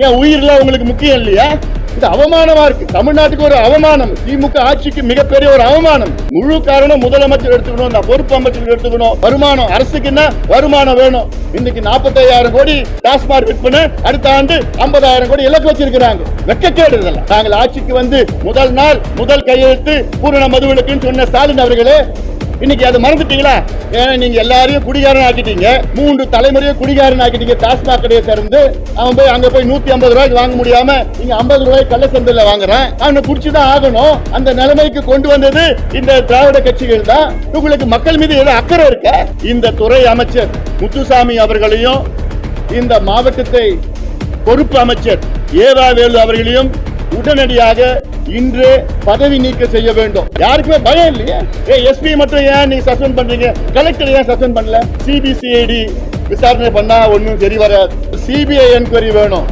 ஏன் உயிர்ல உங்களுக்கு முக்கியம் இல்லையா? இது அவமானமா இருக்கு. தமிழ்நாட்டுக்கு ஒரு அவமானம், திமுக ஆட்சிக்கு மிகப்பெரிய ஒரு அவமானம். முழு காரணம் முதலமைச்சர் எடுத்துக்கணும், பொறுப்பு அமைச்சர் எடுத்துக்கணும். வருமானம் அரசுக்கு என்ன வருமானம் வேணும்? இன்னைக்கு 45,000 கோடி டாஸ்மாக் விற்பனை, அடுத்த ஆண்டு 50,000 கோடி இலக்கு வச்சிருக்கிறாங்க. வெட்கக்கேடு இதெல்லாம். நாங்கள் ஆட்சிக்கு வந்து முதல் நாள் முதல் கையெழுத்து பூரண மதுவிலக்குன்னு சொன்ன ஸ்டாலின் அவர்களே, இன்னைக்கு அதை மறந்துட்டீங்களா? ஏன்னா நீங்க எல்லாரையும் குடிகாரன் ஆக்கிட்டீங்க. 3 தலைமுறையை குடிகாரன் ஆக்கிட்டீங்க. டாஸ்மாக் கடையை திறந்து அவன் போய் அங்க போய் 150 ரூபாய்க்கு வாங்க முடியாம நீங்க 50 ரூபாய்க்கு கள்ள சந்தையில வாங்குறான். அவனை குடிச்சுதான் ஆகணும். அந்த நிலைமைக்கு கொண்டு வந்தது இந்த திராவிட கட்சிகள் தான். உங்களுக்கு மக்கள் மீது ஏதோ அக்கறை இருக்க? இந்த துறை அமைச்சர் முத்துசாமி அவர்களையும் இந்த மாவட்டத்தை பொறுப்பு அமைச்சர் ஏவா வேலு அவர்களையும் உடனடியாக இன்று பதவி நீக்கம் செய்ய வேண்டும். யாருக்குமே பயம் இல்லையா? எஸ்பி மட்டும் ஏன் நீங்க சஸ்பெண்ட் பண்றீங்க? கலெக்டர் ஏன் சஸ்பெண்ட் பண்ணல? சிபிசிஐடி விசாரணை பண்ணா ஒன்னும் சரி வராது. சிபிஐ என்கொயரி வேணும்.